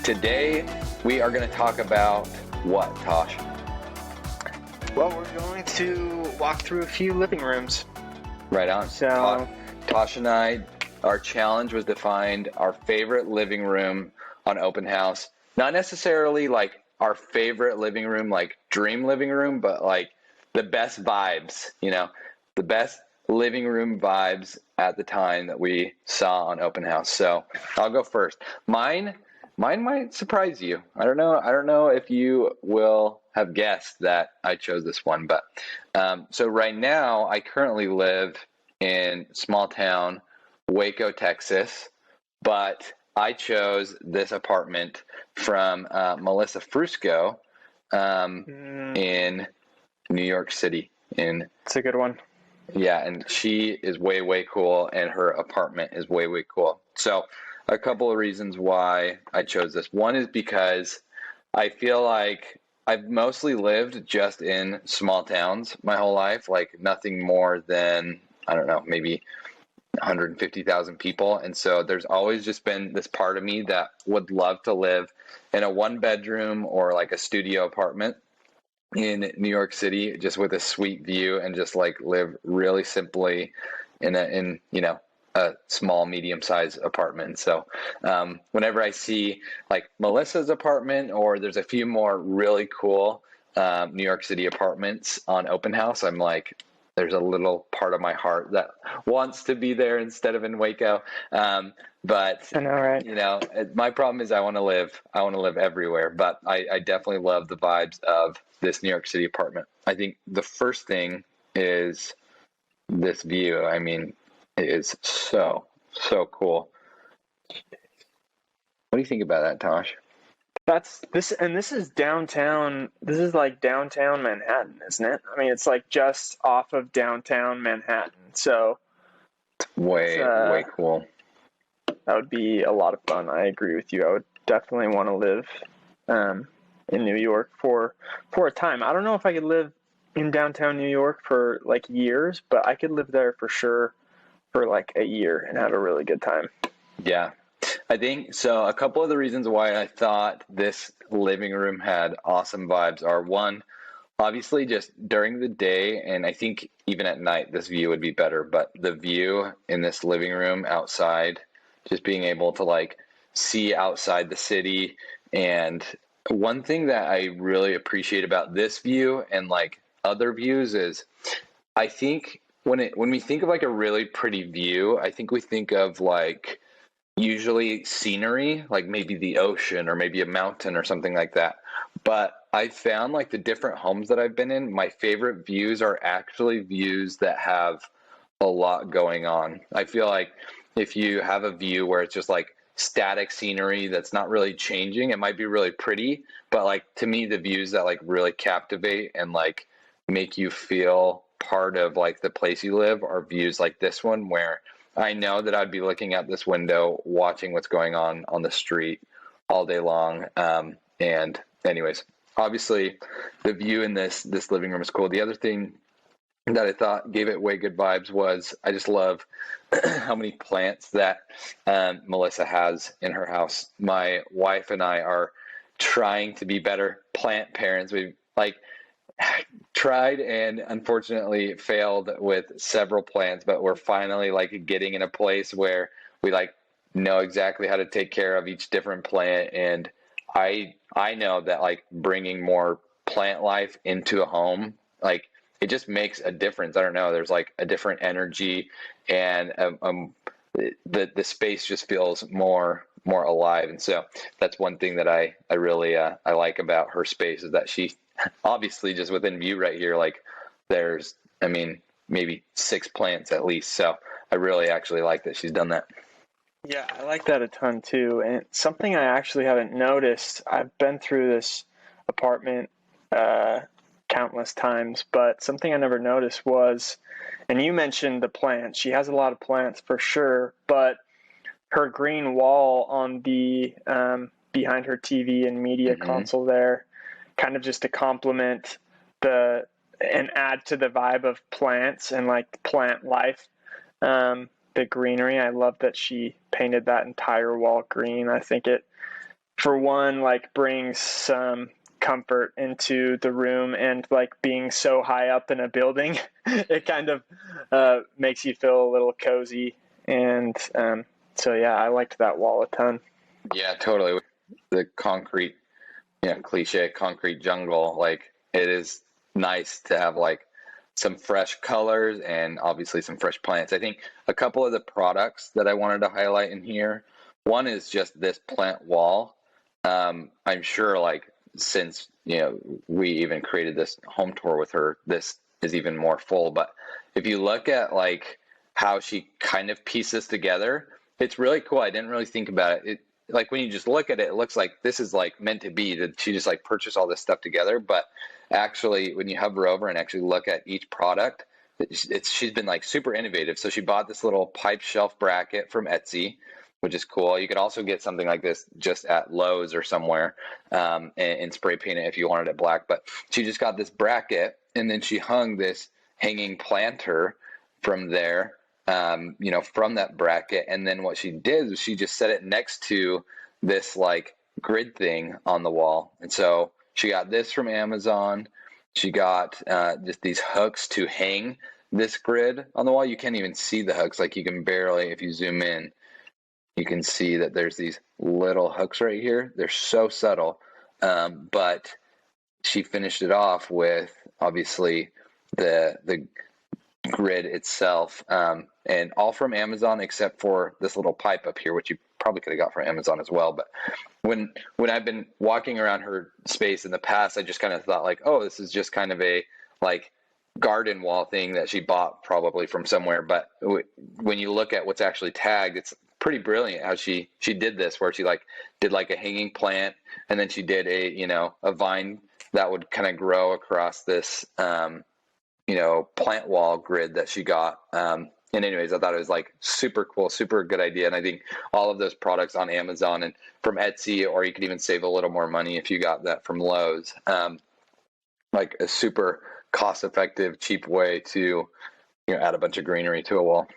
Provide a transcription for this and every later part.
Today, we are going to talk about what, Tosh? Well, we're going to walk through a few living rooms. Right on. So, Tosh and I, our challenge was to find our favorite living room on Openhaus. Not necessarily like our favorite living room, like dream living room, but like the best vibes, the best living room vibes at the time that we saw on Openhaus. So I'll go first. Mine might surprise you. I don't know if you will have guessed that I chose this one, but so right now I currently live in small town Waco, Texas, but I chose this apartment from Melissa Frusco in New York City. It's a good one. Yeah, and she is way, way cool, and her apartment is way, way cool. So a couple of reasons why I chose this. One is because I feel like I've mostly lived just in small towns my whole life, like nothing more than, I don't know, maybe 150,000 people. And so there's always just been this part of me that would love to live in a one bedroom or like a studio apartment in New York City, just with a sweet view and just like live really simply in a small, medium-sized apartment. So whenever I see like Melissa's apartment, or there's a few more really cool New York City apartments on Openhaus, I'm like, there's a little part of my heart that wants to be there instead of in Waco. But I know, right? My problem is I want to live everywhere. But I definitely love the vibes of this New York City apartment. I think the first thing is this view. I mean, it is so cool. What do you think about that, Tosh? This is downtown. This is like downtown Manhattan, isn't it? I mean, it's like just off of downtown Manhattan. So Way cool. That would be a lot of fun. I agree with you. I would definitely want to live in New York for a time. I don't know if I could live in downtown New York for like years, but I could live there for sure for like a year and have a really good time. Yeah. I think so. A couple of the reasons why I thought this living room had awesome vibes are, one, obviously just during the day, and I think even at night this view would be better, but the view in this living room outside, just being able to like see outside the city. And one thing that I really appreciate about this view and like other views is, I think when we think of like a really pretty view, I think we think of like usually scenery, like maybe the ocean or maybe a mountain or something like that. But I found like the different homes that I've been in, my favorite views are actually views that have a lot going on. I feel like if you have a view where it's just like static scenery that's not really changing, it might be really pretty, but like to me, the views that like really captivate and like make you feel part of like the place you live are views like this one, where I know that I'd be looking out this window, watching what's going on the street all day long. And anyways, obviously the view in this living room is cool. The other thing that I thought gave it way good vibes was, I just love how many plants that Melissa has in her house. My wife and I are trying to be better plant parents. We've like tried and unfortunately failed with several plants, but we're finally like getting in a place where we like know exactly how to take care of each different plant. And I know that like bringing more plant life into a home, like it just makes a difference. I don't know. There's like a different energy, and the space just feels more alive. And so that's one thing that I really I like about her space, is that she obviously just within view right here, like there's, I mean, maybe 6 plants at least. So I really actually like that she's done that. Yeah, I like that a ton too. And something I actually haven't noticed, I've been through this apartment countless times, but something I never noticed was, and you mentioned the plants. She has a lot of plants for sure, but her green wall on the behind her TV and media console there, kind of just to complement and add to the vibe of plants and like plant life. The greenery, I love that she painted that entire wall green. I think it for one, like brings some comfort into the room, and like being so high up in a building, it kind of makes you feel a little cozy. And so, yeah, I liked that wall a ton. Yeah, totally. The concrete, cliche concrete jungle, like it is nice to have like some fresh colors and obviously some fresh plants. I think a couple of the products that I wanted to highlight in here, one is just this plant wall. I'm sure like since, we even created this home tour with her, this is even more full. But if you look at like how she kind of pieces together, it's really cool. I didn't really think about it. Like when you just look at it, it looks like this is like meant to be, that she just like purchased all this stuff together. But actually, when you hover over and actually look at each product, she's been like super innovative. So she bought this little pipe shelf bracket from Etsy, which is cool. You could also get something like this just at Lowe's or somewhere, and spray paint it if you wanted it black. But she just got this bracket, and then she hung this hanging planter from there, from that bracket. And then what she did was she just set it next to this like grid thing on the wall. And so she got this from Amazon. She got just these hooks to hang this grid on the wall. You can't even see the hooks. Like you can barely, if you zoom in, you can see that there's these little hooks right here. They're so subtle. But she finished it off with obviously the grid itself, and all from Amazon except for this little pipe up here, which you probably could have got from Amazon as well. But when I've been walking around her space in the past, I just kind of thought like, oh, this is just kind of a like garden wall thing that she bought probably from somewhere. But when you look at what's actually tagged, it's pretty brilliant how she did this, where she like did like a hanging plant, and then she did a vine that would kind of grow across this plant wall grid that she got. And anyways, I thought it was like super cool, super good idea. And I think all of those products on Amazon and from Etsy, or you could even save a little more money if you got that from Lowe's, like a super cost effective, cheap way to, add a bunch of greenery to a wall.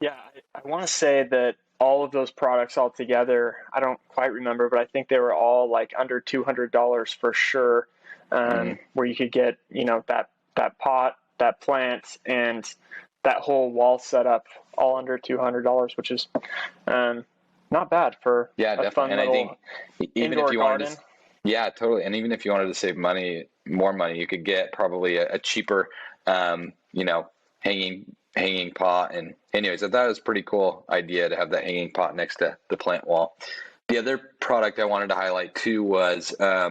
Yeah, I want to say that all of those products all together, I don't quite remember, but I think they were all like under $200 for sure. Where you could get, that pot, that plant, and that whole wall setup all under $200, which is not bad for a definitely. Fun and little I think even if you garden. wanted to, yeah, totally. And even if you wanted to save more money, you could get probably a cheaper, hanging pot. And anyways, I thought it was a pretty cool idea to have that hanging pot next to the plant wall. The other product I wanted to highlight too was, I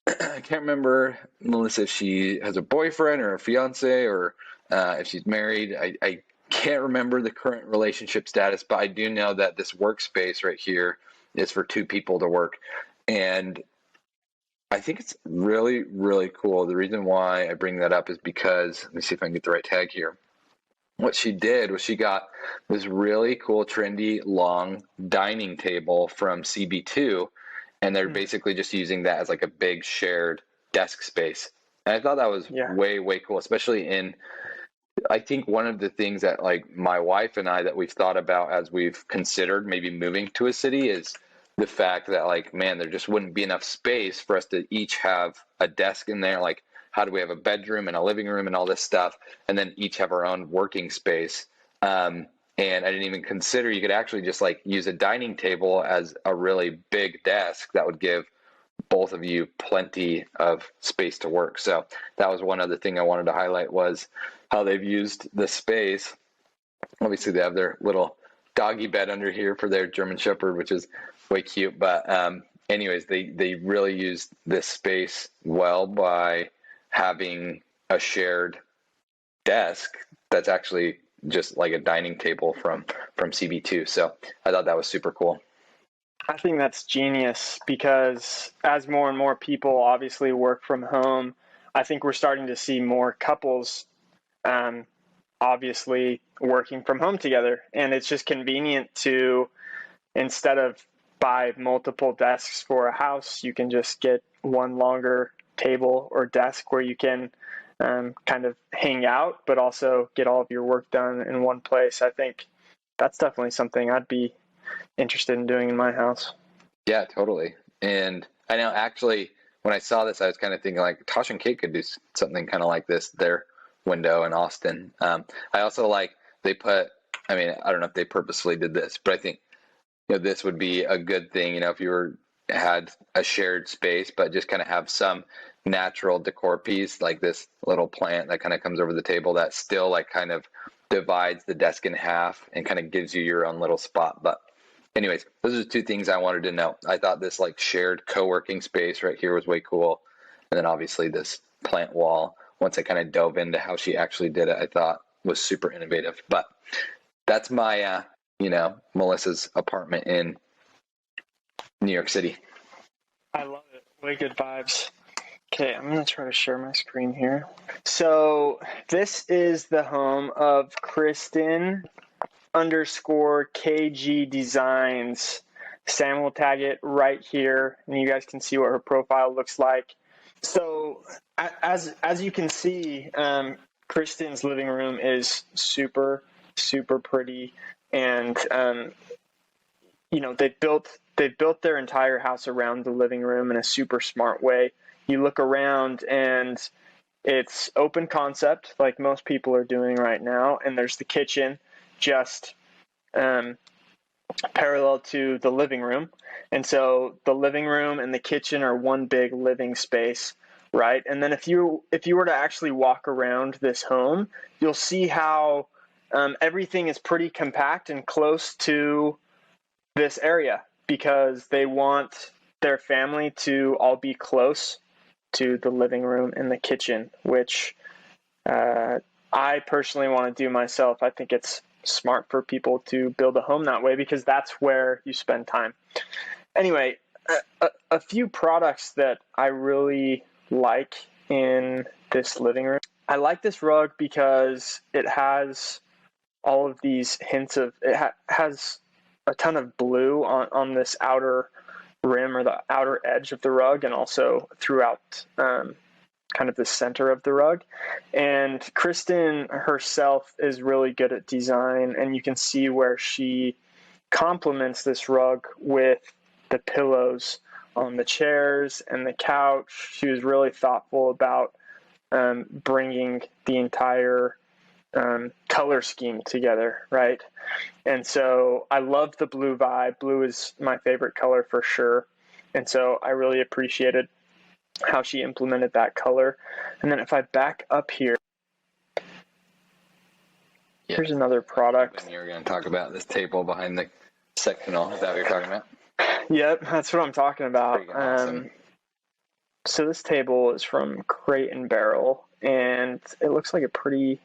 can't remember, Melissa, if she has a boyfriend or a fiance, or if she's married. I can't remember the current relationship status, but I do know that this workspace right here is for two people to work. And I think it's really, really cool. The reason why I bring that up is because, let me see if I can get the right tag here. What she did was she got this really cool, trendy, long dining table from CB2, and they're basically just using that as like a big shared desk space. And I thought that was way, way cool, especially I think one of the things that like my wife and I that we've thought about as we've considered maybe moving to a city is the fact that like, man, there just wouldn't be enough space for us to each have a desk in there. Like, how do we have a bedroom and a living room and all this stuff, and then each have our own working space? And I didn't even consider you could actually just like use a dining table as a really big desk that would give both of you plenty of space to work. So that was one other thing I wanted to highlight, was how they've used the space. Obviously they have their little doggy bed under here for their German Shepherd, which is way cute. But anyways, they really used this space well by having a shared desk that's actually just like a dining table from CB2. So I thought that was super cool. I think that's genius, because as more and more people obviously work from home, I think we're starting to see more couples obviously working from home together. And it's just convenient to, instead of buy multiple desks for a house, you can just get one longer table or desk where you can kind of hang out, but also get all of your work done in one place. I think that's definitely something I'd be interested in doing in my house. Yeah, totally. And I know actually when I saw this, I was kind of thinking like Tosh and Kate could do something kind of like this, their window in Austin. I also like they put, I mean, I don't know if they purposefully did this, but I think this would be a good thing, if you had a shared space, but just kind of have some natural decor piece like this little plant that kind of comes over the table that still like kind of divides the desk in half and kind of gives you your own little spot. But anyways, those are two things I wanted to know. I thought this like shared co-working space right here was way cool. And then obviously this plant wall, once I kind of dove into how she actually did it, I thought was super innovative. But that's my Melissa's apartment in New York City. I love it. Way good vibes. Okay, I'm going to try to share my screen here. So this is the home of Kristen_KG Designs. Sam will tag it right here, and you guys can see what her profile looks like. So as you can see, Kristen's living room is super, super pretty. And, they've built their entire house around the living room in a super smart way. You look around and it's open concept like most people are doing right now. And there's the kitchen just parallel to the living room. And so the living room and the kitchen are one big living space, right? And then if you were to actually walk around this home, you'll see how everything is pretty compact and close to this area because they want their family to all be close to the living room and the kitchen, which I personally want to do myself. I think it's smart for people to build a home that way because that's where you spend time. Anyway, a few products that I really like in this living room. I like this rug because it has all of these hints of, has a ton of blue on this outer rim or the outer edge of the rug and also throughout kind of the center of the rug. And Kristen herself is really good at design, and you can see where she complements this rug with the pillows on the chairs and the couch. She was really thoughtful about bringing the entire color scheme together, right? And so I love the blue vibe. Blue is my favorite color for sure. And so I really appreciated how she implemented that color. And then if I back up here, here's another product. You're going to talk about this table behind the sectional. Is that what you're talking about? Yep, that's what I'm talking about. Awesome. So this table is from Crate and Barrel, and it looks like a pretty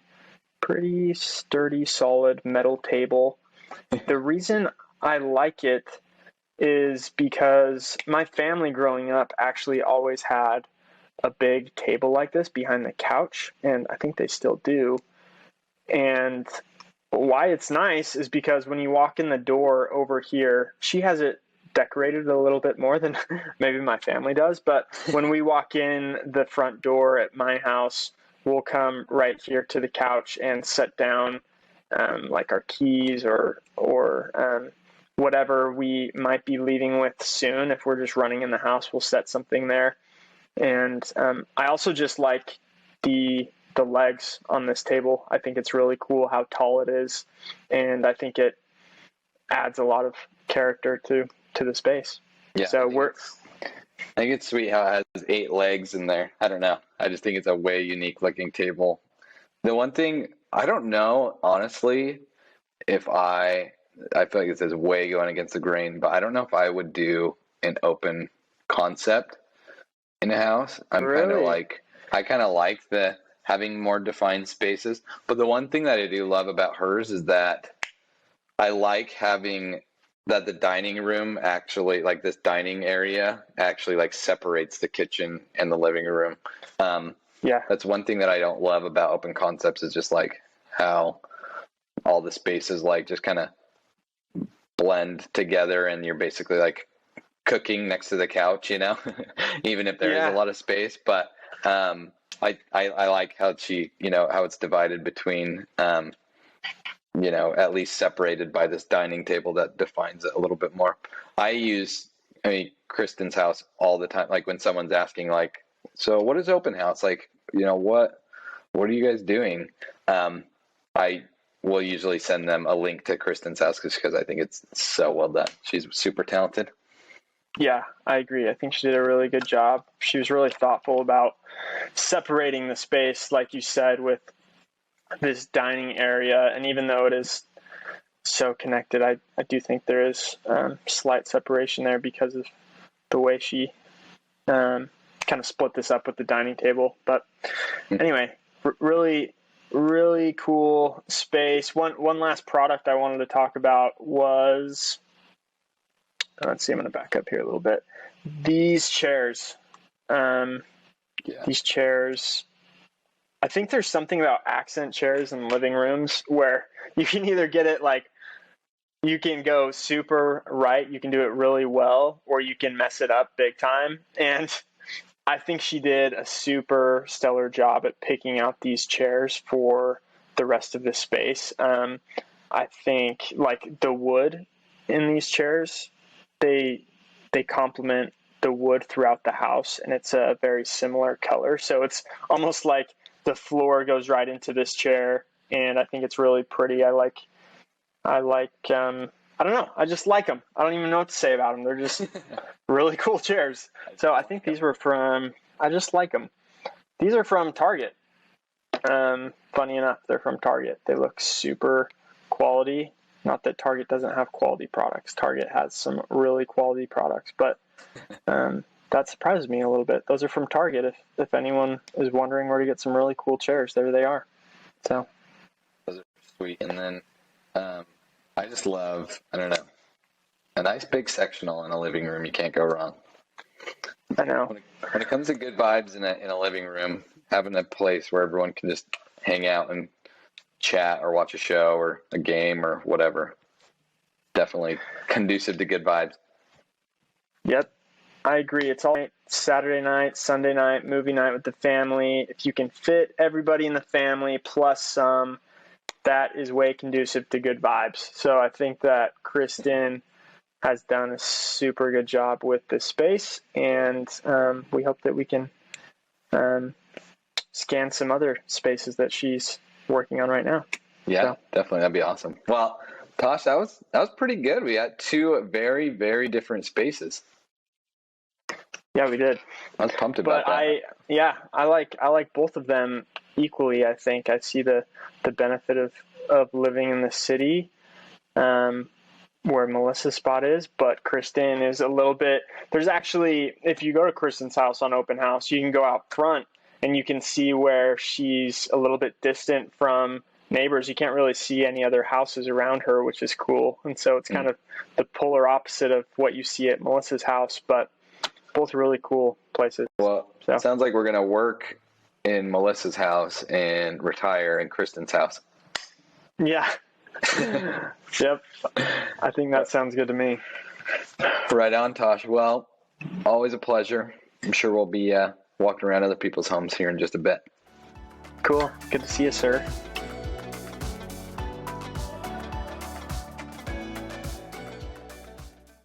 sturdy, solid metal table. The reason I like it is because my family growing up actually always had a big table like this behind the couch, and I think they still do. And why it's nice is because when you walk in the door over here, she has it decorated a little bit more than maybe my family does, but when we walk in the front door at my house, we'll come right here to the couch and set down like our keys or whatever we might be leaving with soon. If we're just running in the house, we'll set something there. And I also just like the legs on this table. I think it's really cool how tall it is, and I think it adds a lot of character to the space. Yeah. So I think it's sweet how it has 8 legs in there. I don't know. I just think it's a way unique looking table. The one thing I don't know, honestly, if I feel like this is way going against the grain, but I don't know if I would do an open concept in a house. I kind of like the having more defined spaces. But the one thing that I do love about hers is that I like having that the dining room actually, like this dining area actually like separates the kitchen and the living room. Yeah, that's one thing that I don't love about open concepts is just like how all the spaces like just kind of blend together and you're basically like cooking next to the couch, even if there is a lot of space. But I like how she, how it's divided between, at least separated by this dining table that defines it a little bit more. I use I mean, Kristen's house all the time. Like when someone's asking, like, so what is open house? Like, what are you guys doing? I will usually send them a link to Kristen's house because I think it's so well done. She's super talented. Yeah, I agree. I think she did a really good job. She was really thoughtful about separating the space, like you said, with this dining area. And even though it is so connected, I do think there is slight separation there because of the way she kind of split this up with the dining table. But anyway, really, really cool space. One last product I wanted to talk about was, let's see, I'm going to back up here a little bit. These chairs. These chairs, I think there's something about accent chairs in living rooms where you can either get it like, you can go super right, you can do it really well, or you can mess it up big time. And I think she did a super stellar job at picking out these chairs for the rest of the space. I think like the wood in these chairs, they complement the wood throughout the house, and it's a very similar color. So it's almost like the floor goes right into this chair, and I think it's really pretty. I like I don't know. I just like them. I don't even know what to say about them. They're just really cool chairs. So I think these were from, I just like them. These are from Target. Funny enough, they're from Target. They look super quality. Not that Target doesn't have quality products. Target has some really quality products, but that surprises me a little bit. Those are from Target. If anyone is wondering where to get some really cool chairs, there they are. So those are sweet. And then I just love, I don't know, a nice big sectional in a living room. You can't go wrong. I know. When it comes to good vibes in a living room, having a place where everyone can just hang out and chat or watch a show or a game or whatever, definitely conducive to good vibes. Yep, I agree. It's all Saturday night, Sunday night, movie night with the family. If you can fit everybody in the family plus some, that is way conducive to good vibes. So I think that Kristen has done a super good job with this space, and we hope that we can scan some other spaces that she's working on right now. Yeah, definitely. That'd be awesome. Well, Tosh, that was pretty good. We had two very, very different spaces. Yeah, we did. I was pumped about that. I like both of them equally. I think I see the benefit of living in the city, where Melissa's spot is, but Kristen is a little bit. There's actually, if you go to Kristen's house on Openhaus, you can go out front and you can see where she's a little bit distant from neighbors. You can't really see any other houses around her, which is cool. And so it's kind of the polar opposite of what you see at Melissa's house, but both really cool places. Well, it sounds like we're going to work in Melissa's house and retire in Kristen's house. Yeah. Yep. I think that sounds good to me. Right on, Tosh. Well, always a pleasure. I'm sure we'll be walking around other people's homes here in just a bit. Cool. Good to see you, sir.